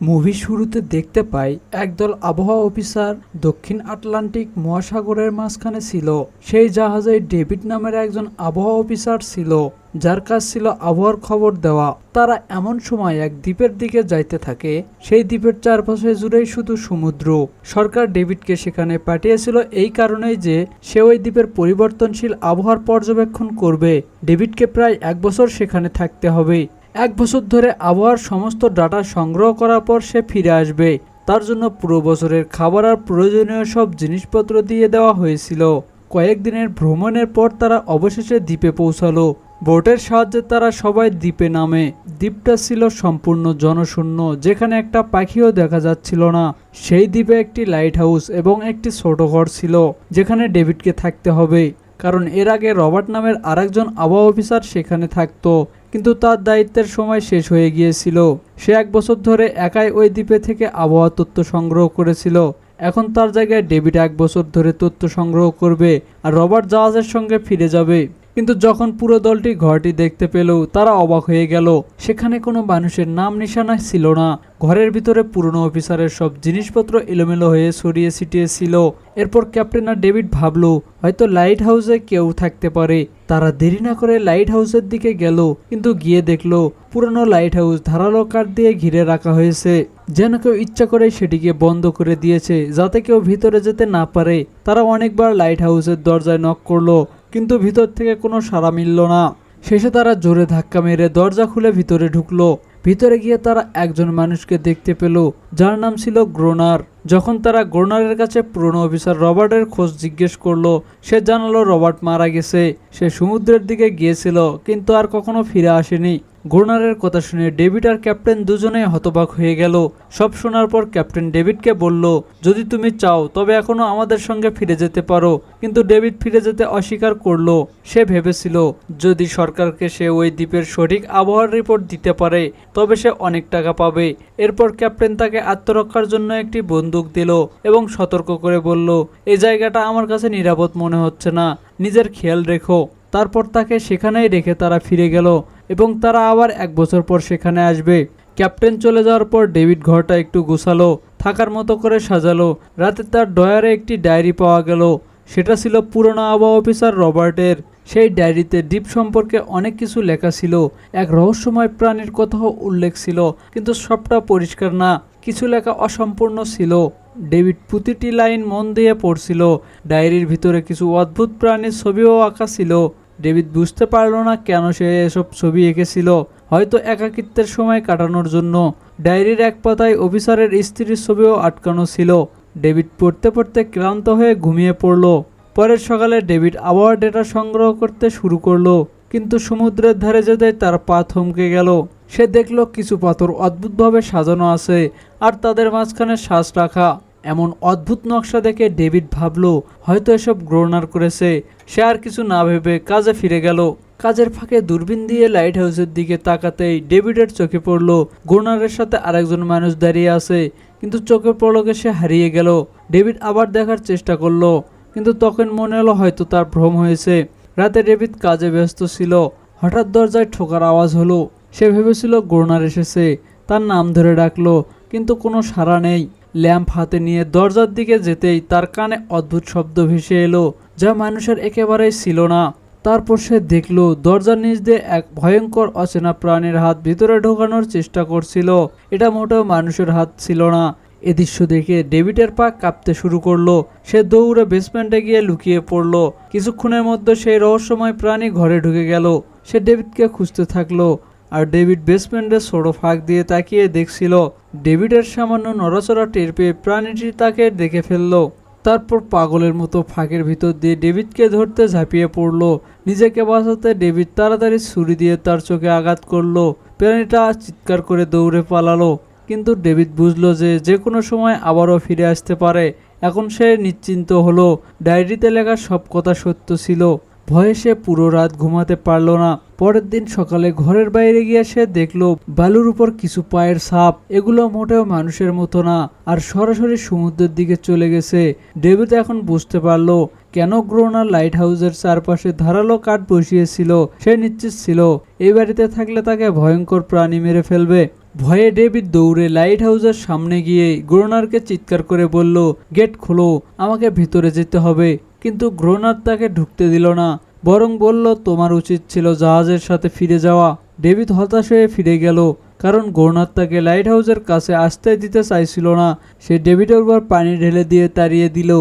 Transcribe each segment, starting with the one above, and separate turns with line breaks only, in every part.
Movie শুরুতে দেখতে পাই একদল আবহাওয়া অফিসার দক্ষিণ আটলান্টিক মহাসাগরের মাঝখানে ছিল। সেই জাহাজে ডেভিড নামের একজন আবহাওয়া অফিসার ছিল, যার কাজ ছিল আবহাওয়ার খবর দেওয়া। তারা এমন সময় এক দ্বীপের দিকে যাইতে থাকে। সেই দ্বীপের চারপাশে জুড়েই শুধু সমুদ্র। সরকার ডেভিডকে সেখানে পাঠিয়েছিল এই কারণেই যে সে ওই দ্বীপের পরিবর্তনশীল আবহাওয়ার পর্যবেক্ষণ করবে। ডেভিডকে প্রায় 1 বছর সেখানে থাকতে হবে। 1 বছর ধরে আবহাওয়ার সমস্ত ডাটা সংগ্রহ করার পর সে ফিরে আসবে। তার জন্য পুরো বছরের খাবার আর প্রয়োজনীয় সব জিনিসপত্র দিয়ে দেওয়া হয়েছিল। কয়েকদিনের ভ্রমণের পর তারা অবশেষে দ্বীপে পৌঁছালো। বোটের সাহায্যে তারা সবাই দ্বীপে নামে। দ্বীপটা ছিল সম্পূর্ণ জনশূন্য, যেখানে একটা পাখিও দেখা যাচ্ছিল না। সেই দ্বীপে একটি লাইট হাউস এবং একটি ছোট ঘর ছিল, যেখানে ডেভিডকে থাকতে হবে, কারণ এর আগে রবার্ট নামের আরেকজন আবহাওয়া অফিসার সেখানে থাকতো, কিন্তু তার দায়িত্বের সময় শেষ হয়ে গিয়েছিল। সে 1 বছর ধরে একাই ওই দ্বীপে থেকে আবহাওয়া তথ্য সংগ্রহ করেছিল। এখন তার জায়গায় ডেভিড 1 বছর ধরে তথ্য সংগ্রহ করবে, আর রবার্ট জাহাজের সঙ্গে ফিরে যাবে। কিন্তু যখন পুরো দলটি ঘরটি দেখতে পেল, তারা অবাক হয়ে গেল। সেখানে কোনো মানুষের নাম নিশানা ছিল না। ঘরের ভিতরে পুরনো অফিসারের সব জিনিসপত্র এলোমেলো হয়ে ছড়িয়ে ছিটিয়ে ছিল। এরপর ক্যাপ্টেন আর ডেভিড ভাবলো হয়তো লাইট হাউসে কেউ থাকতে পারে। তারা দেরি না করে লাইট হাউসের দিকে গেল, কিন্তু গিয়ে দেখলো পুরনো লাইট হাউস ধারালো কাঠ দিয়ে ঘিরে রাখা হয়েছে, যেন কেউ ইচ্ছা করে সেটিকে বন্ধ করে দিয়েছে যাতে কেউ ভিতরে যেতে না পারে। তারা অনেকবার লাইট হাউসের দরজায় নক করলো, কিন্তু ভিতর থেকে কোনো সাড়া মিলল না। শেষে তারা জোরে ধাক্কা মেরে দরজা খুলে ভিতরে ঢুকলো। ভিতরে গিয়ে তারা একজন মানুষকে দেখতে পেল, যার নাম ছিল গ্রোনার। যখন তারা গ্রোনারের কাছে পুরনো অফিসার রবার্টের খোঁজ জিজ্ঞেস করলো, সে জানালো রবার্ট মারা গেছে। সে সমুদ্রের দিকে গিয়েছিল, কিন্তু আর কখনো ফিরে আসেনি। গ্রোনারের কথা শুনে ডেভিড আর ক্যাপ্টেন দুজনেই হতবাক হয়ে গেল। সব শোনার পর ক্যাপ্টেন ডেভিডকে বলল, যদি তুমি চাও তবে এখনো আমাদের সঙ্গে ফিরে যেতে পারো। কিন্তু ডেভিড ফিরে যেতে অস্বীকার করলো। সে ভেবেছিল যদি সরকারকে সে ওই দ্বীপের সঠিক আবহাওয়ার রিপোর্ট দিতে পারে তবে সে অনেক টাকা পাবে। এরপর ক্যাপ্টেন তাকে আত্মরক্ষার জন্য একটি বন্দুক দিল এবং সতর্ক করে বলল, এই জায়গাটা আমার কাছে নিরাপদ মনে হচ্ছে না, নিজের খেয়াল রেখো। তারপর তাকে সেখানেই রেখে তারা ফিরে গেল এবং তারা আবার 1 বছর পর সেখানে আসবে। ক্যাপ্টেন চলে যাওয়ার পর ডেভিড ঘরটা একটু গোছালো, থাকার মতো করে সাজালো। রাতে তার ডয়ারে একটি ডায়েরি পাওয়া গেল। সেটা ছিল পুরনো আবহাওয়া অফিসার রবার্টের। সেই ডায়েরিতে দ্বীপ সম্পর্কে অনেক কিছু লেখা ছিল। এক রহস্যময় প্রাণীর কথাও উল্লেখ ছিল, কিন্তু সবটা পরিষ্কার না, কিছু লেখা অসম্পূর্ণ ছিল। ডেভিড প্রতিটি লাইন মন দিয়ে পড়ছিল। ডায়েরির ভিতরে কিছু অদ্ভুত প্রাণীর ছবিও আঁকা ছিল। ডেভিড বুঝতে পারল না কেন সে এসব ছবি এঁকেছিল, হয়তো একাকিত্বের সময় কাটানোর জন্য। ডায়েরির এক পাতায় অফিসারের স্ত্রীর ছবিও আটকানো ছিল। ডেভিড পড়তে পড়তে ক্লান্ত হয়ে ঘুমিয়ে পড়ল। পরের সকালে ডেভিড আবহাওয়ার ডেটা সংগ্রহ করতে শুরু করলো, কিন্তু সমুদ্রের ধারে যেতে তার পা থমকে গেল। সে দেখল কিছু পাথর অদ্ভুতভাবে সাজানো আছে, আর তাদের মাঝখানে শ্বাস রাখা। এমন অদ্ভুত নকশা দেখে ডেভিড ভাবল হয়তো এসব গ্রোনার করেছে। সে আর কিছু না ভেবে কাজে ফিরে গেল। কাজের ফাঁকে দূরবীন দিয়ে লাইট হাউসের দিকে তাকাতেই ডেভিডের চোখে পড়ল গ্রোনারের সাথে আরেকজন মানুষ দাঁড়িয়ে আছে, কিন্তু চোখের পলকে সে হারিয়ে গেল। ডেভিড আবার দেখার চেষ্টা করলো, কিন্তু তখন মনে হলো হয়তো তার ভ্রম হয়েছে। রাতে ডেভিড কাজে ব্যস্ত ছিল। হঠাৎ দরজায় ঠোকার আওয়াজ হলো। সে ভেবেছিল গ্রোনার এসেছে, তার নাম ধরে ডাকলো, কিন্তু কোনো সাড়া নেই। ল্যাম্প হাতে নিয়ে দরজার দিকে যেতেই তার কানে অদ্ভুত শব্দ ভেসে এলো, যা মানুষের একেবারেই ছিল না। তারপর সে দেখল দরজার নিচ দিয়ে এক ভয়ঙ্কর অচেনা প্রাণীর হাত ভিতরে ঢোকানোর চেষ্টা করছিল। এটা মোটেও মানুষের হাত ছিল না। এ দৃশ্য দেখে ডেভিডের পা কাঁপতে শুরু করলো। সে দৌড়ে বেসমেন্টে গিয়ে লুকিয়ে পড়ল। কিছুক্ষণের মধ্যে সেই রহস্যময় প্রাণী ঘরে ঢুকে গেল। সে ডেভিডকে খুঁজতে থাকলো, আর ডেভিড বেসমেন্টের ছোট ফাঁক দিয়ে তাকিয়ে দেখছিল। ডেভিডের সামান্য নড়াচড়া টের পেয়ে প্রাণীটি তাকে দেখে ফেললো। তারপর পাগলের মতো ফাঁকের ভিতর দিয়ে ডেভিডকে ধরতে ঝাঁপিয়ে পড়লো। নিজেকে বাঁচাতে ডেভিড তাড়াতাড়ি ছুরি দিয়ে তার চোখে আঘাত করলো। প্রাণীটা চিৎকার করে দৌড়ে পালালো, কিন্তু ডেভিড বুঝলো যে কোনো সময় আবারও ফিরে আসতে পারে। এখন সে নিশ্চিন্ত হলো। ডায়েরিতে লেখা সব কথা সত্য ছিল। ভয়ে সে পুরো রাত ঘুমাতে পারল না। পরের দিন সকালে ঘরের বাইরে গিয়ে সে দেখলো বালুর উপর কিছু পায়ের ছাপ। এগুলো মোটেও মানুষের মতো না, আর সরাসরি সমুদ্রের দিকে চলে গেছে। ডেভিড এখন বুঝতে পারলো কেন গ্রোনার লাইট হাউসের চারপাশে ধারালো কাঠ বসিয়েছিল। সে নিশ্চিত ছিল এই বাড়িতে থাকলে তাকে ভয়ঙ্কর প্রাণী মেরে ফেলবে। ভয়ে ডেভিড দৌড়ে লাইট হাউসের সামনে গিয়ে গ্রোনারকে চিৎকার করে বলল, গেট খোলো, আমাকে ভিতরে যেতে হবে। কিন্তু গ্রোনার তাকে ঢুকতে দিল না, বরং বলল, তোমার উচিত ছিল জাহাজের সাথে ফিরে যাওয়া। ডেভিড হতাশ হয়ে ফিরে গেল, কারণ গ্রোনার তাকে লাইট হাউসের কাছে আসতে দিতে চাইছিল না। সে ডেভিডের উপর পানি ঢেলে দিয়ে তাড়িয়ে দিল।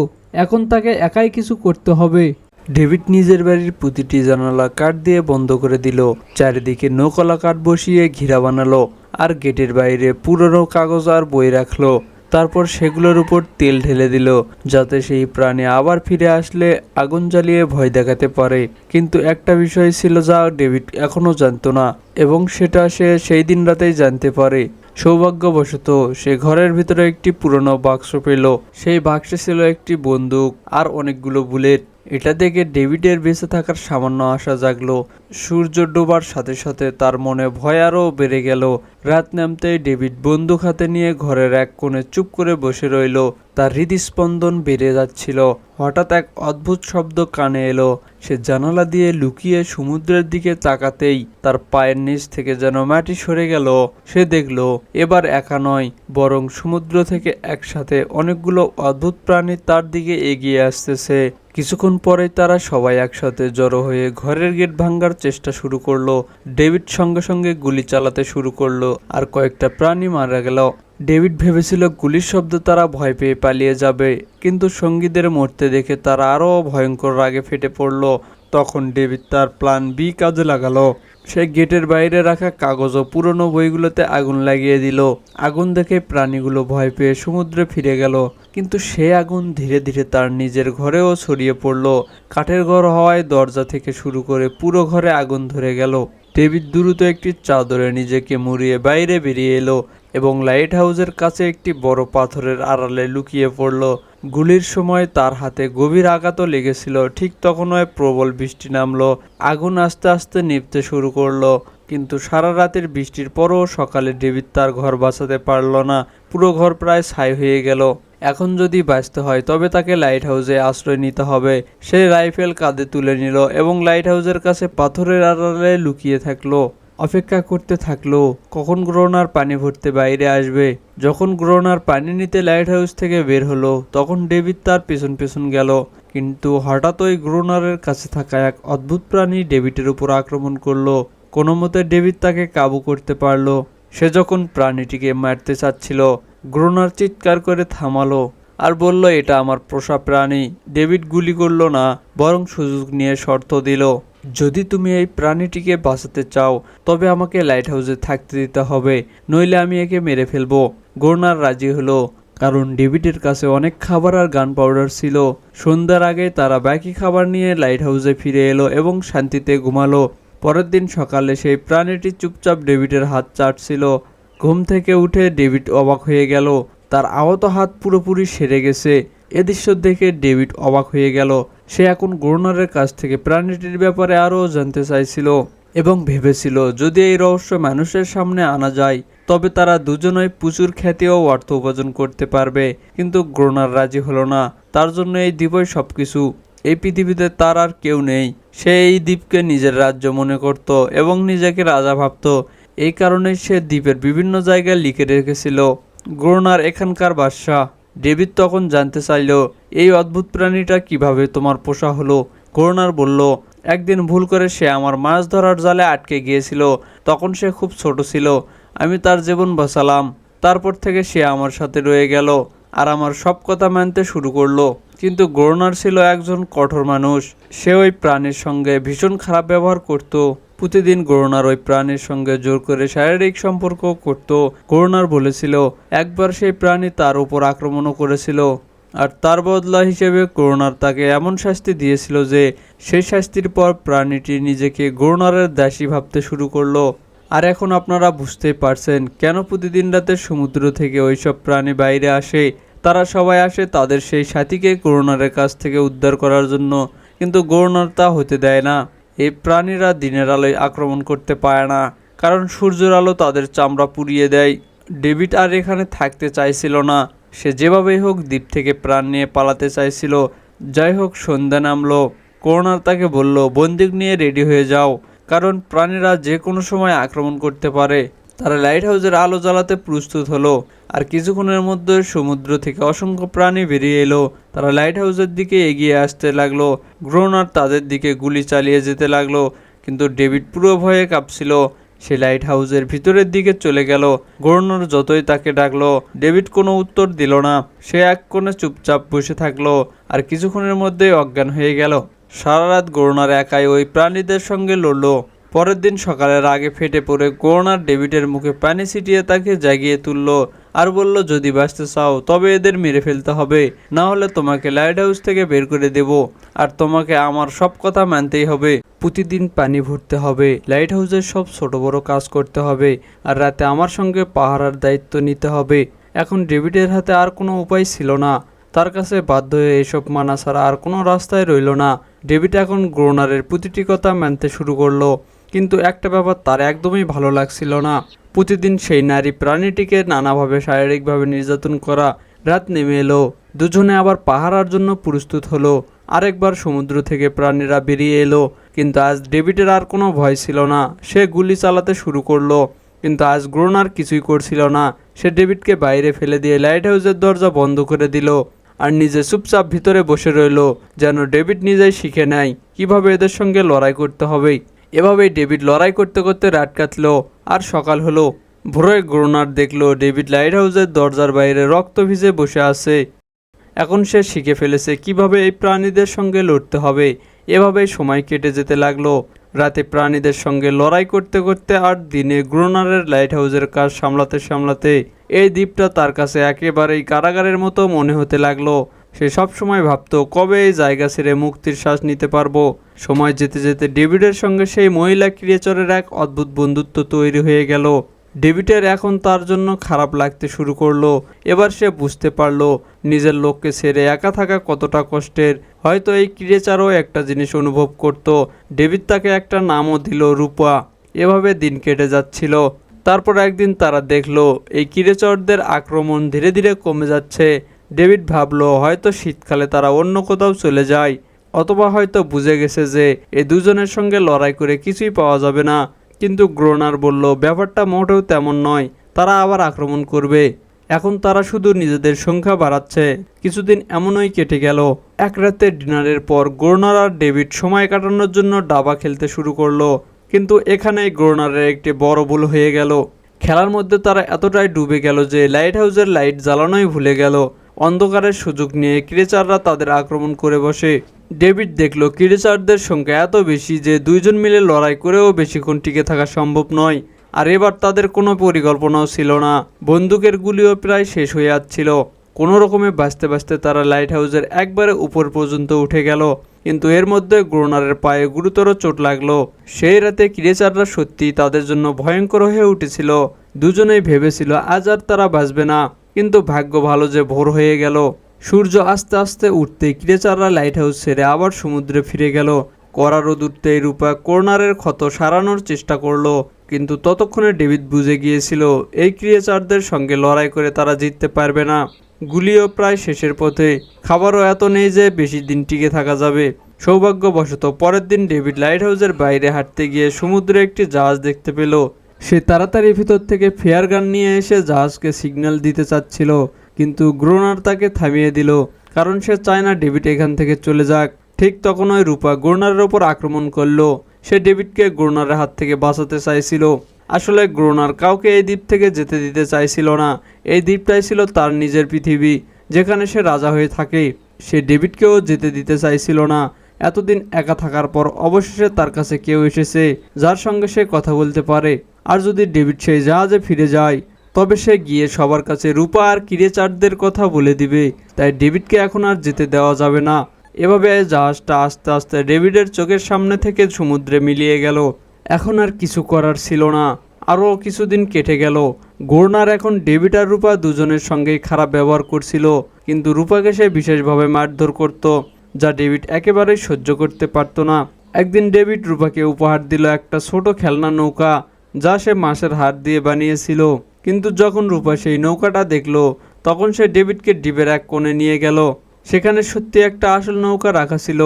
এখন তাকে একাই কিছু করতে হবে। ডেভিড নিজের বাড়ির প্রতিটি জানালা কাঠ দিয়ে বন্ধ করে দিল, চারিদিকে নৌকলা কাঠ বসিয়ে ঘিরা বানালো, আর গেটের বাইরে পুরনো কাগজ আর বই রাখলো। তারপর সেগুলোর উপর তেল ঢেলে দিল, যাতে সেই প্রাণী আবার ফিরে আসলে আগুন জ্বালিয়ে ভয় দেখাতে পারে। কিন্তু একটা বিষয় ছিল যা ডেভিড এখনো জানতো না, এবং সেটা সে সেই দিন রাতেই জানতে পারে। সৌভাগ্যবশত সে ঘরের ভিতরে একটি পুরনো বাক্স পেল। সেই বাক্সে ছিল একটি বন্দুক আর অনেকগুলো বুলেট। এটা দেখে ডেভিডের বেঁচে থাকার সামান্য আশা জাগলো। সূর্য ডোবার সাথে সাথে তার মনে ভয় আরও বেড়ে গেল। রাত নামতেই ডেভিড বন্দুক হাতে নিয়ে ঘরের এক কোণে চুপ করে বসে রইল। তার হৃদস্পন্দন বেড়ে যাচ্ছিল। হঠাৎ এক অদ্ভুত শব্দ কানে এলো। সে জানালা দিয়ে লুকিয়ে সমুদ্রের দিকে তাকাতেই তার পায়ের নিচ থেকে যেন মাটি সরে গেল। সে দেখল এবার একা নয়, বরং সমুদ্র থেকে একসাথে অনেকগুলো অদ্ভুত প্রাণী তার দিকে এগিয়ে আসতেছে। কিছুক্ষণ পরে তারা সবাই একসাথে জড়ো হয়ে ঘরের গেট ভাঙার চেষ্টা শুরু করলো। ডেভিড সঙ্গে সঙ্গে গুলি চালাতে শুরু করলো, আর কয়েকটা প্রাণী মারা গেল। ডেভিড ভেবেছিল গুলির শব্দে তারা ভয় পেয়ে পালিয়ে যাবে, কিন্তু সঙ্গীদের মরতে দেখে তারা আরও ভয়ঙ্কর রাগে ফেটে পড়ল। তখন ডেভিড তার প্ল্যান বি কাজে লাগালো। সে গেটের বাইরে রাখা কাগজ ও পুরনো বইগুলোতে আগুন লাগিয়ে দিল। আগুন দেখে প্রাণীগুলো ভয় পেয়ে সমুদ্রে ফিরে গেল, কিন্তু সে আগুন ধীরে ধীরে তার নিজের ঘরেও ছড়িয়ে পড়ল। কাঠের ঘর হওয়ায় দরজা থেকে শুরু করে পুরো ঘরে আগুন ধরে গেল। ডেভিড দ্রুত একটি চাদরে নিজেকে মুড়িয়ে বাইরে বেরিয়ে এলো এবং লাইট হাউসের কাছে একটি বড় পাথরের আড়ালে লুকিয়ে পড়ল। গুলির সময় তার হাতে গভীর আঘাতও লেগেছিল। ঠিক তখনই প্রবল বৃষ্টি নামলো। আগুন আস্তে আস্তে নিভতে শুরু করলো, কিন্তু সারা রাতের বৃষ্টির পরও সকালে ডেভিড তার ঘর বাঁচাতে পারল না। পুরো ঘর প্রায় ছাই হয়ে গেল। এখন যদি বাঁচতে হয় তবে তাকে লাইট হাউসে আশ্রয় নিতে হবে। সে রাইফেল কাঁধে তুলে নিল এবং লাইট হাউসের কাছে পাথরের আড়ালে লুকিয়ে থাকলো। অপেক্ষা করতে থাকলো কখন গ্রোনার পানি ভরতে বাইরে আসবে। যখন গ্রোনার পানি নিতে লাইট হাউস থেকে বের হলো, তখন ডেভিড তার পেছন পেছন গেল। কিন্তু হঠাৎ ওই গ্রোনারের কাছে থাকা এক অদ্ভুত প্রাণী ডেভিডের উপর আক্রমণ করলো। কোনো মতে ডেভিড তাকে কাবু করতে পারলো। সে যখন প্রাণীটিকে মারতে চাচ্ছিল, গ্রোনার চিৎকার করে থামালো আর বলল, এটা আমার পোষা প্রাণী। ডেভিড গুলি করলো না, বরং সুযোগ নিয়ে শর্ত দিল, যদি তুমি এই প্রাণীটিকে বাঁচাতে চাও তবে আমাকে লাইট হাউসে থাকতে দিতে হবে, নইলে আমি একে মেরে ফেলবো। গ্রোনার রাজি হলো, কারণ ডেভিডের কাছে অনেক খাবার আর গান পাউডার ছিল। সন্ধ্যার আগে তারা বাকি খাবার নিয়ে লাইট হাউসে ফিরে এলো এবং শান্তিতে ঘুমালো। পরের দিন সকালে সেই প্রাণীটি চুপচাপ ডেভিডের হাত চাটছিল। ঘুম থেকে উঠে ডেভিড অবাক হয়ে গেল, তার আহত হাত পুরোপুরি সেরে গেছে। এ দৃশ্য দেখে ডেভিড অবাক হয়ে গেল। সে এখন গ্রোনারের কাছ থেকে প্রাণীটির ব্যাপারে আরও জানতে চাইছিল এবং ভেবেছিল যদি এই রহস্য মানুষের সামনে আনা যায় তবে তারা দুজনেই প্রচুর খ্যাতি ও অর্থ উপার্জন করতে পারবে। কিন্তু গ্রোনার রাজি হলো না। তার জন্য এই দ্বীপই সবকিছু। এই পৃথিবীতে তার আর কেউ নেই। সে এই দ্বীপকে নিজের রাজ্য মনে করত এবং নিজেকে রাজা ভাবত। এই কারণেই সে দ্বীপের বিভিন্ন জায়গায় লিখে রেখেছিল, গ্রোনার এখানকার বাদশাহ। ডেভিড তখন জানতে চাইল, এই অদ্ভুত প্রাণীটা কিভাবে তোমার পোষা হলো। গ্রোনার বলল, একদিন ভুল করে সে আমার মাছ ধরার জালে আটকে গিয়েছিল। তখন সে খুব ছোট ছিল। আমি তার জীবন বাঁচালাম। তারপর থেকে সে আমার সাথে রয়ে গেল আর আমার সব কথা মানতে শুরু করলো। কিন্তু গ্রোনার ছিল একজন কঠোর মানুষ। সে ওই প্রাণীর সঙ্গে ভীষণ খারাপ ব্যবহার করত। প্রতিদিন গ্রোনার ওই প্রাণীর সঙ্গে জোর করে শারীরিক সম্পর্ক করত। গ্রোনার বলেছিল একবার সেই প্রাণী তার উপর আক্রমণও করেছিল, আর তার বদলা হিসেবে গ্রোনার তাকে এমন শাস্তি দিয়েছিল যে সেই শাস্তির পর প্রাণীটি নিজেকে গ্রোনারের দাসী ভাবতে শুরু করলো। আর এখন আপনারা বুঝতেই পারছেন কেন প্রতিদিন রাতে সমুদ্র থেকে ওইসব প্রাণী বাইরে আসে। তারা সবাই আসে তাদের সেই সাথীকে গ্রোনারের কাছ থেকে উদ্ধার করার জন্য, কিন্তু গ্রোনার তা হতে দেয় না। এই প্রাণীরা দিনের আলোয় আক্রমণ করতে পারে না, কারণ সূর্যের আলো তাদের চামড়া পুড়িয়ে দেয়। ডেভিড আর এখানে থাকতে চাইছিল না। সে যেভাবেই হোক দ্বীপ থেকে প্রাণ নিয়ে পালাতে চাইছিল। যাই হোক, সন্ধ্যা নামলো। গ্রোনার তাকে বলল, বন্দুক নিয়ে রেডি হয়ে যাও, কারণ প্রাণীরা যে কোনো সময় আক্রমণ করতে পারে।
তারা লাইট হাউসের আলো জ্বালাতে প্রস্তুত হলো। আর কিছুক্ষণের মধ্যে সমুদ্র থেকে অসংখ্য প্রাণী বেরিয়ে এলো। তারা লাইট হাউসের দিকে এগিয়ে আসতে লাগলো। গ্রোনার তাদের দিকে গুলি চালিয়ে যেতে লাগলো, কিন্তু ডেভিড পুরো ভয়ে কাঁপছিল। সে লাইট হাউসের ভিতরের দিকে চলে গেল। গভর্নর যতই তাকে ডাকলো, ডেভিড কোনো উত্তর দিল না। সে এক কোণে চুপচাপ বসে থাকলো আর কিছুক্ষণের মধ্যেই অজ্ঞান হয়ে গেল। সারা রাত গভর্নর একাই ওই প্রাণীদের সঙ্গে লড়লো। পরের দিন সকালের আগে ফেটে পড়ে গভর্নর ডেভিডের মুখে পানি ছিটিয়ে তাকে জাগিয়ে তুলল আর বলল, যদি বাঁচতে চাও তবে এদের মেরে ফেলতে হবে, না হলে তোমাকে লাইট হাউস থেকে বের করে দেব। আর তোমাকে আমার সব কথা মানতেই হবে। প্রতিদিন পানি ভরতে হবে, লাইট হাউসের সব ছোট বড় কাজ করতে হবে, আর রাতে আমার সঙ্গে পাহারার দায়িত্ব নিতে হবে। এখন ডেভিডের হাতে আর কোনো উপায় ছিল না। তার কাছে বাধ্য হয়ে এসব মানা ছাড়া আর কোনো রাস্তায় রইল না। ডেভিড এখন গ্রোনারের প্রতিটি কথা মানতে শুরু করলো, কিন্তু একটা ব্যাপার তার একদমই ভালো লাগছিল না। প্রতিদিন সেই নারী প্রাণীটিকে নানাভাবে শারীরিকভাবে নির্যাতন করা। রাত নেমে এলো, দুজনে আবার পাহারার জন্য প্রস্তুত হলো। আরেকবার সমুদ্র থেকে প্রাণীরা বেরিয়ে এলো, কিন্তু আজ ডেভিডের আর কোনো ভয় ছিল না। সে গুলি চালাতে শুরু করলো, কিন্তু আজ গ্রোনার কিছুই করছিল না। সে ডেভিডকে বাইরে ফেলে দিয়ে লাইট হাউসের দরজা বন্ধ করে দিল আর নিজে চুপচাপ ভিতরে বসে রইল, যেন ডেভিড নিজেই শিখে নেয় কিভাবে এদের সঙ্গে লড়াই করতে হবে। এভাবেই ডেভিড লড়াই করতে করতে রাত কাটল আর সকাল হলো। ভোরে গ্রোনার দেখলো ডেভিড লাইট হাউসের দরজার বাইরে রক্ত ভিজে বসে আছে। এখন সে শিখে ফেলেছে কিভাবে এই প্রাণীদের সঙ্গে লড়তে হবে। এভাবেই সময় কেটে যেতে লাগলো। রাতে প্রাণীদের সঙ্গে লড়াই করতে করতে আর দিনে গ্রোনারের লাইট হাউসের কাজ সামলাতে সামলাতে এই দ্বীপটা তার কাছে একেবারেই কারাগারের মতো মনে হতে লাগলো। সে সবসময় ভাবতো কবে এই জায়গা ছেড়ে মুক্তির শ্বাস নিতে পারবো। সময় যেতে যেতে ডেভিডের সঙ্গে সেই মহিলা ক্রিয়েচরের এক অদ্ভুত বন্ধুত্ব তৈরি হয়ে গেল। ডেভিডের এখন তার জন্য খারাপ লাগতে শুরু করলো। এবার সে বুঝতে পারলো নিজের লোককে ছেড়ে একা থাকা কতটা কষ্টের। হয়তো এই ক্রিয়েচারও একটা জিনিস অনুভব করত। ডেভিড তাকে একটা নামও দিল, রূপা। এভাবে দিন কেটে যাচ্ছিল। তারপর একদিন তারা দেখলো এই ক্রিয়েচরদের আক্রমণ ধীরে ধীরে কমে যাচ্ছে। ডেভিড ভাবলো হয়তো শীতকালে তারা অন্য কোথাও চলে যায়, অথবা হয়তো বুঝে গেছে যে এই দুজনের সঙ্গে লড়াই করে কিছুই পাওয়া যাবে না। কিন্তু গ্রোনার বলল ব্যাপারটা মোটেও তেমন নয়, তারা আবার আক্রমণ করবে। এখন তারা শুধু নিজেদের সংখ্যা বাড়াচ্ছে। কিছুদিন এমনই কেটে গেল। এক রাতে ডিনারের পর গ্রোনার আর ডেভিড সময় কাটানোর জন্য দাবা খেলতে শুরু করলো, কিন্তু এখানেই গ্রোনারের একটি বড় ভুল হয়ে গেল। খেলার মধ্যে তারা এতটাই ডুবে গেল যে লাইট হাউসের লাইট জ্বালানোই ভুলে গেল। অন্ধকারের সুযোগ নিয়ে ক্রিয়েচাররা তাদের আক্রমণ করে বসে। ডেভিড দেখলো ক্রিয়েচারদের সংখ্যা এত বেশি যে দুইজন মিলে লড়াই করেও বেশিক্ষণ টিকে থাকা সম্ভব নয়। আর এবার তাদের কোনো পরিকল্পনাও ছিল না। বন্দুকের গুলিও প্রায় শেষ হয়ে যাচ্ছিল। কোনো রকমে বাঁচতে বাঁচতে তারা লাইট হাউসের একবারে উপর পর্যন্ত উঠে গেল, কিন্তু এর মধ্যে গ্রোনারের পায়ে গুরুতর চোট লাগলো। সেই রাতে ক্রিয়েচাররা সত্যি তাদের জন্য ভয়ঙ্কর হয়ে উঠেছিল। দুজনেই ভেবেছিল আজ আর তারা বাঁচবে না, কিন্তু ভাগ্য ভালো যে ভোর হয়ে গেল। সূর্য আস্তে আস্তে উঠতে ক্রিয়েচাররা লাইট হাউস ছেড়ে আবার সমুদ্রে ফিরে গেল। কড়া রোদ উঠতেই রূপা কর্নারের ক্ষত সারানোর চেষ্টা করলো, কিন্তু ততক্ষণে ডেভিড বুঝে গিয়েছিল এই ক্রিয়েচারদের সঙ্গে লড়াই করে তারা জিততে পারবে না। গুলিও প্রায় শেষের পথে, খাবারও এত নেই যে বেশি দিন টিকে থাকা যাবে। সৌভাগ্যবশত পরের দিন ডেভিড লাইট হাউসের বাইরে হাঁটতে গিয়ে সমুদ্রে একটি জাহাজ দেখতে পেল। সে তাড়াতাড়ি ভিতর থেকে ফেয়ার গান নিয়ে এসে জাহাজকে সিগন্যাল দিতে চাচ্ছিল, কিন্তু গ্রোনার তাকে থামিয়ে দিল, কারণ সে চায় না ডেভিড এখান থেকে চলে যাক। ঠিক তখনই রূপা গ্রোনারের ওপর আক্রমণ করলো। সে ডেভিডকে গ্রোনারের হাত থেকে বাঁচাতে চাইছিল। আসলে গ্রোনার কাউকে এই দ্বীপ থেকে যেতে দিতে চাইছিল না। এই দ্বীপটাই ছিল তার নিজের পৃথিবী, যেখানে সে রাজা হয়ে থাকে। সে ডেভিডকেও যেতে দিতে চাইছিল না। এতদিন একা থাকার পর অবশেষে তার কাছে কেউ এসেছে যার সঙ্গে সে কথা বলতে পারে। আর যদি ডেভিড সেই জাহাজে ফিরে যায় তবে সে গিয়ে সবার কাছে রূপা আর ক্রিয়েচারদের কথা বলে দিবে। তাই ডেভিডকে এখন আর যেতে দেওয়া যাবে না। এভাবে জাহাজটা আস্তে আস্তে ডেভিডের চোখের সামনে থেকে সমুদ্রে মিলিয়ে গেল। এখন আর কিছু করার ছিল না। আরও কিছুদিন কেটে গেল। গ্রোনার এখন ডেভিড আর রূপা দুজনের সঙ্গেই খারাপ ব্যবহার করছিল, কিন্তু রূপাকে সে বিশেষভাবে মারধর করত, যা ডেভিড একেবারেই সহ্য করতে পারত না। একদিন ডেভিড রূপাকে উপহার দিল একটা ছোট খেলনা নৌকা, যা সে মাছের হাড় দিয়ে বানিয়েছিল। কিন্তু যখন রূপা সেই নৌকাটা দেখলো তখন সে ডেভিডকে দ্বীপের এক কোণে নিয়ে গেল। সেখানে সত্যি একটা আসল নৌকা রাখা ছিল।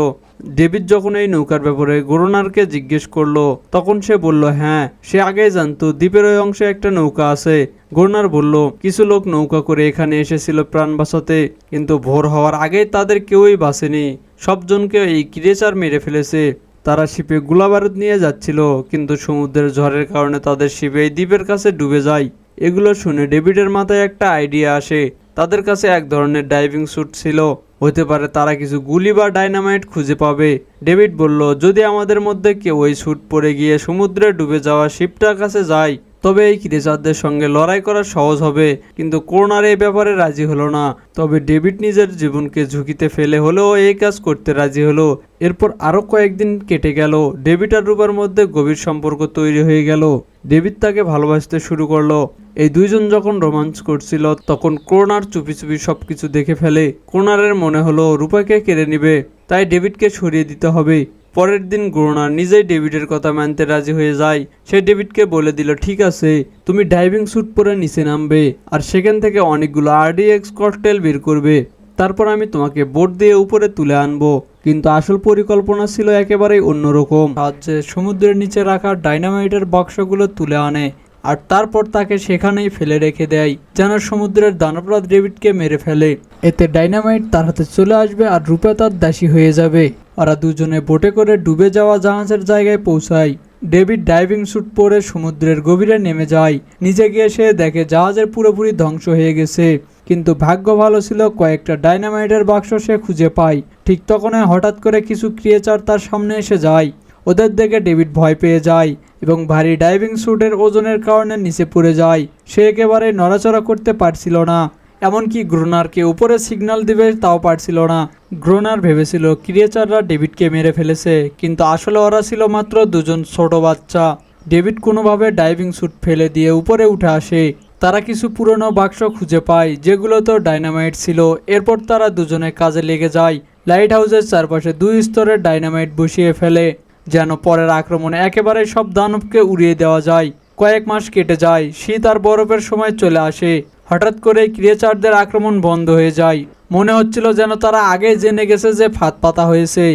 ডেভিড যখন এই নৌকার ব্যাপারে গ্রোনারকে জিজ্ঞেস করলো তখন সে বলল হ্যাঁ, সে আগেই জানতো দ্বীপের ওই অংশে একটা নৌকা আছে। গ্রোনার বলল কিছু লোক নৌকা করে এখানে এসেছিল প্রাণ বাঁচাতে, কিন্তু ভোর হওয়ার আগেই তাদের কেউই বাঁচেনি, সবজনকে এই ক্রিয়েচার মেরে ফেলেছে। তারা শিপে গোলাবারুদ নিয়ে যাচ্ছিল, কিন্তু সমুদ্রের ঝড়ের কারণে তাদের শিপ এই দ্বীপের কাছে ডুবে যায়। এগুলো শুনে ডেভিডের মাথায় একটা আইডিয়া আসে। তাদের কাছে এক ধরনের ডাইভিং স্যুট ছিল, হতে পারে তারা কিছু গুলি বা ডাইনামাইট খুঁজে পাবে। ডেভিড বলল যদি আমাদের মধ্যে কেউ ওই স্যুট পরে গিয়ে সমুদ্রে ডুবে যাওয়া শিপটার কাছে যায় তবে এই ক্রিয়েচারদের সঙ্গে লড়াই করা সহজ হবে। কিন্তু কোর্নার এই ব্যাপারে রাজি হলো না। তবে ডেভিড নিজের জীবনকে ঝুঁকিতে ফেলে হলেও এই কাজ করতে রাজি হলো। এরপর আরো কয়েকদিন কেটে গেল। ডেভিড আর রূপার মধ্যে গভীর সম্পর্ক তৈরি হয়ে গেল। ডেভিড তাকে ভালোবাসতে শুরু করলো। এই দুইজন যখন রোমাঞ্চ করছিল তখন কোর্নার চুপি চুপি সবকিছু দেখে ফেলে। কোর্নারের মনে হলো রূপাকে কেড়ে নিবে, তাই ডেভিডকে সরিয়ে দিতে হবে। পরের দিন গ্রোনার নিজেই ডেভিডের কথা মানতে রাজি হয়ে যায়। সে ডেভিডকে বলে দিল ঠিক আছে, তুমি ডাইভিং স্যুট পরে নিচে নামবে আর সেখান থেকে অনেকগুলো আরডিএক্স ককটেল বের করবে। তারপর আমি তোমাকে বোট দিয়ে উপরে তুলে আনবো। কিন্তু আসল পরিকল্পনা ছিল একেবারেই অন্যরকম। সাহায্যে সমুদ্রের নিচে রাখা ডাইনামাইটের বাক্সগুলো তুলে আনে আর তারপর তাকে সেখানেই ফেলে রেখে দেয়, যেন সমুদ্রের দানবরা ডেভিডকে মেরে ফেলে। এতে ডাইনামাইট তার হাতে চলে আসবে আর রূপা তার দাসী হয়ে যাবে। ওরা দুজনে বোটে করে ডুবে যাওয়া জাহাজের জায়গায় পৌঁছায়। ডেভিড ডাইভিং স্যুট পরে সমুদ্রের গভীরে নেমে যায়। নিচে গিয়ে সে দেখে জাহাজের পুরোপুরি ধ্বংস হয়ে গেছে, কিন্তু ভাগ্য ভালো ছিল কয়েকটা ডাইনামাইটের বাক্স সে খুঁজে পায়। ঠিক তখনই হঠাৎ করে কিছু ক্রিয়েচার তার সামনে এসে যায়। ওদের দেখে ডেভিড ভয় পেয়ে যায় এবং ভারী ডাইভিং স্যুটের ওজনের কারণে নিচে পড়ে যায়। সে একেবারে নড়াচড়া করতে পারছিল না, এমনকি গ্রোনারকে উপরে সিগন্যাল দিবে তাও পারছিল না। গ্রোনার ভেবেছিল ক্রিয়েচাররা ডেভিডকে মেরে ফেলেছে, কিন্তু আসলে ওরা ছিল মাত্র দুজন ছোট বাচ্চা। ডেভিড কোনোভাবে ডাইভিং স্যুট ফেলে দিয়ে উপরে উঠে আসে। তারা কিছু পুরনো বাক্স খুঁজে পায় যেগুলোতে ডাইনামাইট ছিল। এরপর তারা দুজনে কাজে লেগে যায়। লাইট হাউসের চারপাশে 2 স্তরের ডাইনামাইট বসিয়ে ফেলে, যেন পরের আক্রমণে একেবারে সব দানবকে উড়িয়ে দেওয়া যায়। কয়েক মাস কেটে যায়, শীত আর বরফের সময় চলে আসে। হঠাৎ করে ক্রিয়েচারদের আক্রমণ বন্ধ হয়ে যায়। মনে হচ্ছিল যেন তারা আগে জেনে গেছে যে ফাঁদ পাতা হয়েছে।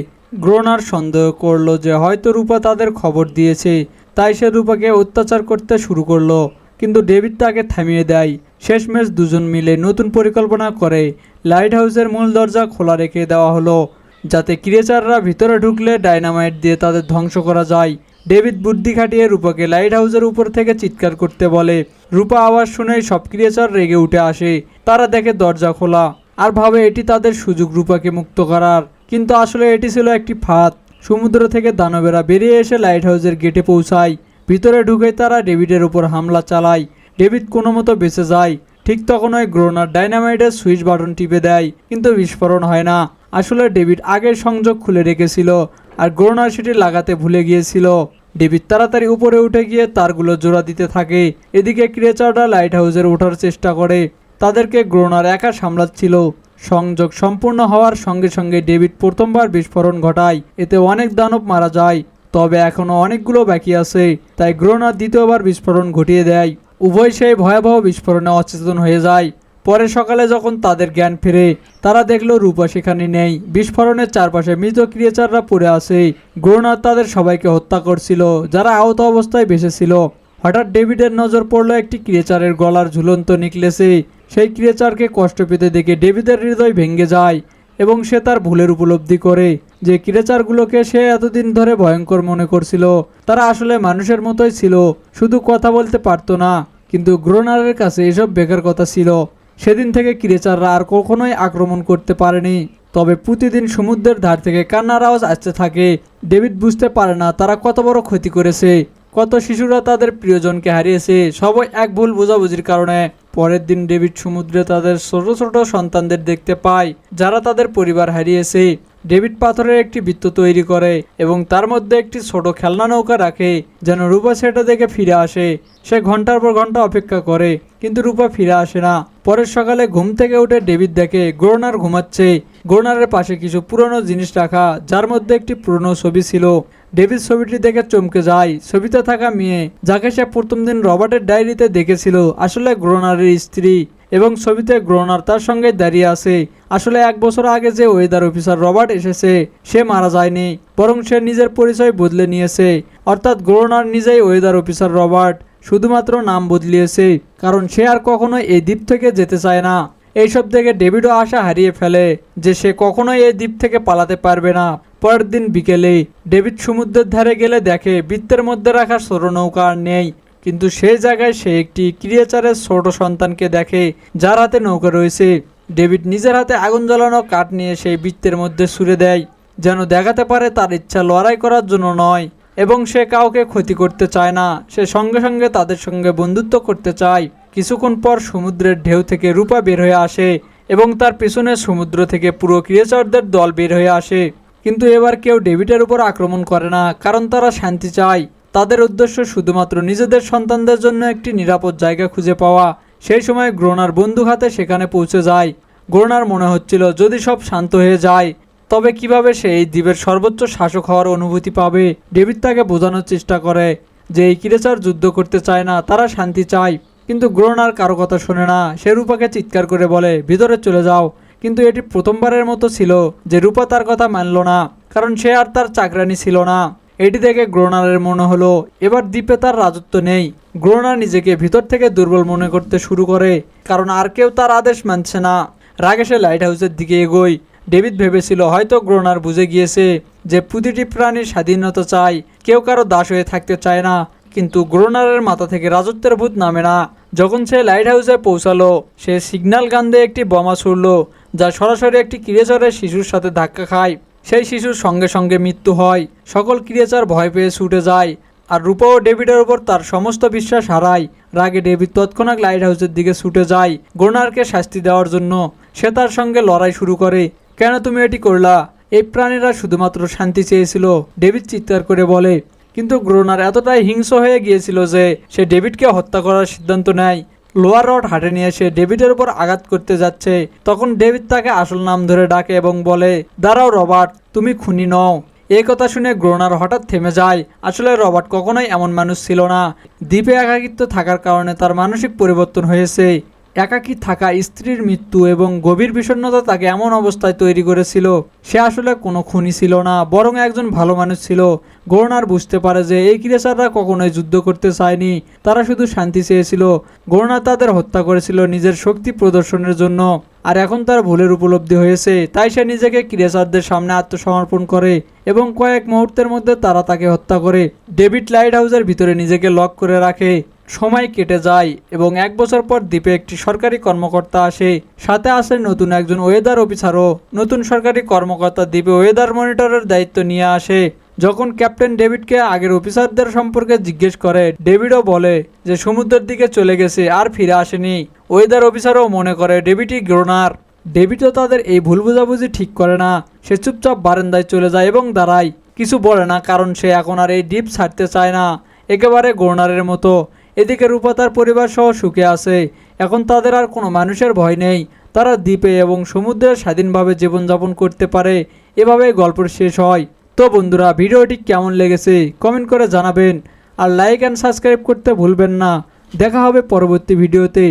গ্রোনার সন্দেহ করলো যে হয়তো রূপা তাদের খবর দিয়েছে, তাই সে রূপাকে অত্যাচার করতে শুরু করলো। কিন্তু ডেভিড তাকে থামিয়ে দেয়। শেষমেশ দুজন মিলে নতুন পরিকল্পনা করে। লাইট হাউসের মূল দরজা খোলা রেখে দেওয়া হলো, যাতে ক্রিয়েচাররা ভিতরে ঢুকলে ডাইনামাইট দিয়ে তাদের ধ্বংস করা যায়। ডেভিড বুদ্ধি খাটিয়ে রূপাকে লাইট হাউসের উপর থেকে চিৎকার করতে বলে। রূপা আওয়াজ শুনেই সব ক্রিয়েচার রেগে উঠে আসে। তারা দেখে দরজা খোলা আর ভাবে এটি তাদের সুযোগ রূপাকে মুক্ত করার, কিন্তু আসলে এটি ছিল একটি ফাঁদ। সমুদ্র থেকে দানবেরা বেরিয়ে এসে লাইট হাউসের গেটে পৌঁছায়। ভিতরে ঢুকে তারা ডেভিডের উপর হামলা চালায়। ডেভিড কোনো মতো বেঁচে যায়। ঠিক তখনই গ্রোনার ডাইনামাইটের সুইচ বাটন টিপে দেয়, কিন্তু বিস্ফোরণ হয় না। আসলে ডেভিড আগের সংযোগ খুলে রেখেছিল আর গ্রোনার সেটি লাগাতে ভুলে গিয়েছিল। ডেভিড তাড়াতাড়ি উপরে উঠে গিয়ে তারগুলো জোড়া দিতে থাকে। এদিকে ক্রিয়েচাররা লাইট হাউসের ওঠার চেষ্টা করে। তাদেরকে গ্রোনার একা সামলাচ্ছিল। সংযোগ সম্পূর্ণ হওয়ার সঙ্গে সঙ্গে ডেভিড প্রথমবার বিস্ফোরণ ঘটায়। এতে অনেক দানব মারা যায়, তবে এখনও অনেকগুলো বাকি আছে। তাই গ্রোনার দ্বিতীয়বার বিস্ফোরণ ঘটিয়ে দেয়। উভয় সেই ভয়াবহ বিস্ফোরণে অচেতন হয়ে যায়। পরে সকালে যখন তাদের জ্ঞান ফিরে, তারা দেখলো রূপা সেখানে নেই। বিস্ফোরণের চারপাশে মৃত ক্রিয়েচাররা পড়ে আছে। গ্রোনার তাদের সবাইকে হত্যা করছিল যারা আহত অবস্থায় বেঁচেছিল। হঠাৎ ডেভিডের নজর পড়লো একটি ক্রিয়েচারের গলার ঝুলন্ত নেকলেসে। সেই ক্রিয়েচারকে কষ্ট পেতে দেখে ডেভিডের হৃদয় ভেঙে যায় এবং সে তার ভুলের উপলব্ধি করে যে ক্রিয়েচারগুলোকে সে এতদিন ধরে ভয়ঙ্কর মনে করছিল তারা আসলে মানুষের মতোই ছিল, শুধু কথা বলতে পারতো না। কিন্তু গ্রোনারের কাছে এসব বেকার কথা ছিল। সেদিন থেকে ক্রিয়েচাররা আর কখনোই আক্রমণ করতে পারেনি। তবে প্রতিদিন সমুদ্রের ধার থেকে কান্নার আওয়াজ আসতে থাকে। ডেভিড বুঝতে পারে না তারা কত বড় ক্ষতি করেছে। কত শিশুরা তাদের প্রিয়জনকে হারিয়েছে, সবাই এক ভুল বোঝাবুঝির কারণে। পরের দিন ডেভিড সমুদ্রে তাদের ছোট ছোট সন্তানদের দেখতে পায় যারা তাদের পরিবার হারিয়েছে। ডেভিড পাথরের একটি বৃত্ত তৈরি করে এবং তার মধ্যে একটি ছোট খেলনা নৌকা রাখে যেন রূপা সেটা দেখে ফিরে আসে। সে ঘন্টার পর ঘন্টা অপেক্ষা করে, কিন্তু রূপা ফিরে আসে না। পরের সকালে ঘুম থেকে উঠে ডেভিড দেখে গ্রোনার ঘুমাচ্ছে। গ্রোনারের পাশে কিছু পুরনো জিনিস রাখা, যার মধ্যে একটি পুরনো ছবি ছিল। ডেভিড ছবিটি দেখে চমকে যায়। ছবিতে থাকা মেয়ে, যাকে সে প্রথম দিন রবার্টের ডায়েরিতে দেখেছিল, আসলে গ্রোনারের স্ত্রী।
এবং ছবিতে গ্রোনার তার সঙ্গে দাঁড়িয়ে আছে। আসলে 1 বছর আগে যে ওয়েদার অফিসার রবার্ট এসেছে সে মারা যায়নি, বরং সে নিজের পরিচয় বদলে নিয়েছে। অর্থাৎ গ্রোনার নিজেই ওয়েদার অফিসার রবার্ট, শুধুমাত্র নাম বদলিয়েছে, কারণ সে আর কখনো এই দ্বীপ থেকে যেতে চায় না। এইসব দেখে ডেভিডও আশা হারিয়ে ফেলে যে সে কখনোই এই দ্বীপ থেকে পালাতে পারবে না। পরের দিন বিকেলে ডেভিড সমুদ্রের ধারে গেলে দেখে বৃত্তের মধ্যে রাখা ছোট নৌকা আর নেই, কিন্তু সেই জায়গায় সে একটি ক্রিয়েচারের ছোট সন্তানকে দেখে যার হাতে নৌকা রয়েছে। ডেভিড নিজের হাতে আগুন জ্বালানো কাঠ নিয়ে সেই বৃত্তের মধ্যে ছুঁড়ে দেয়, যেন দেখাতে পারে তার ইচ্ছা লড়াই করার জন্য নয় এবং সে কাউকে ক্ষতি করতে চায় না, সে সঙ্গে সঙ্গে তাদের সঙ্গে বন্ধুত্ব করতে চায়। কিছুক্ষণ পর সমুদ্রের ঢেউ থেকে রূপা বের হয়ে আসে এবং তার পিছনে সমুদ্র থেকে পুরো ক্রিয়েচারদের দল বের হয়ে আসে। কিন্তু এবার কেউ ডেভিডের উপর আক্রমণ করে না, কারণ তারা শান্তি চায়। তাদের উদ্দেশ্য শুধুমাত্র নিজেদের সন্তানদের জন্য একটি নিরাপদ জায়গা খুঁজে পাওয়া। সেই সময় গ্রোনার বন্দুক হাতে সেখানে পৌঁছে যায়। গ্রোনার মনে হচ্ছিল যদি সব শান্ত হয়ে যায় তবে কিভাবে সে এই দ্বীপের সর্বোচ্চ শাসক হওয়ার অনুভূতি পাবে। ডেভিড তাকে বোঝানোর চেষ্টা করে যে এই ক্রিয়েচার যুদ্ধ করতে চায় না, তারা শান্তি চায়। কিন্তু গ্রোনার কারো কথা শোনে না, সে রূপাকে চিৎকার করে বলে ভিতরে চলে যাও। কিন্তু এটি প্রথমবারের মতো ছিল যে রূপা তার কথা মানল না, কারণ সে আর তার চাকরানি ছিল না। এটি দেখে গ্রোনারের মনে হলো এবার দ্বীপে তার রাজত্ব নেই। গ্রোনার নিজেকে ভিতর থেকে দুর্বল মনে করতে শুরু করে, কারণ আর কেউ তার আদেশ মানছে না। রাগে সে লাইট হাউসের দিকে এগোয়। ডেভিড ভেবেছিল হয়তো গ্রোনার বুঝে গিয়েছে যে প্রতিটি প্রাণীর স্বাধীনতা চায়, কেউ কারো দাস হয়ে থাকতে চায় না। কিন্তু গ্রোনারের মাথা থেকে রাজত্বের ভূত নামে না। যখন সে লাইট হাউসে পৌঁছালো সে সিগন্যাল গান দিয়ে একটি বোমা ছুড়ল, যা সরাসরি একটি ক্রিয়েচারের শিশুর সাথে ধাক্কা খায়। সেই শিশুর সঙ্গে সঙ্গে মৃত্যু হয়। সকল ক্রিয়েচার ভয় পেয়ে ছুটে যায় আর রূপা ও ডেভিডের উপর তার সমস্ত বিশ্বাস হারায়। রাগে ডেভিড তৎক্ষণাৎ লাইট হাউসের দিকে ছুটে যায় গ্রোনারকে শাস্তি দেওয়ার জন্য। সে তার সঙ্গে লড়াই শুরু করে। কেন তুমি এটি করলা? এই প্রাণীরা শুধুমাত্র শান্তি চেয়েছিল, ডেভিড চিৎকার করে বলে। কিন্তু গ্রোনার এতটাই হিংস্র হয়ে গিয়েছিল যে সে ডেভিডকে হত্যা করার সিদ্ধান্ত নেয়। লোয়ার রড হাতে নিয়ে সে ডেভিডের উপর আঘাত করতে যাচ্ছে, তখন ডেভিড তাকে আসল নাম ধরে ডাকে এবং বলে দাঁড়াও রবার্ট, তুমি খুনি নও। এই কথা শুনে গ্রোনার হঠাৎ থেমে যায়। আসলে রবার্ট কখনোই এমন মানুষ ছিল না। দ্বীপে একাকিত্ব থাকার কারণে তার মানসিক পরিবর্তন হয়েছে। একাকী থাকা, স্ত্রীর মৃত্যু এবং গভীর বিষণ্ণতা তাকে এমন অবস্থায় তৈরি করেছিল। সে আসলে কোনো খুনি ছিল না, বরং একজন ভালো মানুষ ছিল। গ্রোনার বুঝতে পারে যে এই ক্রিয়েচাররা কখনোই যুদ্ধ করতে চায়নি, তারা শুধু শান্তি চেয়েছিল। গ্রোনার তাদের হত্যা করেছিল নিজের শক্তি প্রদর্শনের জন্য, আর এখন তার ভুলের উপলব্ধি হয়েছে। তাই সে নিজেকে ক্রিয়েচারদের সামনে আত্মসমর্পণ করে এবং কয়েক মুহূর্তের মধ্যে তারা তাকে হত্যা করে। ডেভিড লাইট হাউসের ভিতরে নিজেকে লক করে রাখে। সময় কেটে যায় এবং 1 বছর পর দ্বীপে একটি সরকারি কর্মকর্তা আসে, সাথে আসে নতুন একজন ওয়েদার অফিসারও। নতুন সরকারি কর্মকর্তা দ্বীপে ওয়েদার মনিটরের দায়িত্ব নিয়ে আসে। যখন ক্যাপ্টেন ডেভিডকে আগের অফিসারদের সম্পর্কে জিজ্ঞেস করে, ডেভিডও বলে যে সমুদ্রের দিকে চলে গেছে আর ফিরে আসেনি। ওয়েদার অফিসারও মনে করে ডেভিডই গ্রোনার। ডেভিডও তাদের এই ভুল বোঝাবুঝি ঠিক করে না। সে চুপচাপ বারান্দায় চলে যায় এবং দাঁড়ায়, কিছু বলে না, কারণ সে এখন আর এই দ্বীপ ছাড়তে চায় না, একেবারে গ্রোনারের মতো। এদিকে রূপা তার পরিবার সহ সুখে আছে। এখন তাদের আর কোনো মানুষের ভয় নেই। তারা দ্বীপে এবং সমুদ্রে স্বাধীনভাবে জীবনযাপন করতে পারে। এভাবেই গল্পের শেষ হয়। তো বন্ধুরা, ভিডিওটি কেমন লেগেছে কমেন্ট করে জানাবেন আর লাইক অ্যান্ড সাবস্ক্রাইব করতে ভুলবেন না। দেখা হবে পরবর্তী ভিডিওতে।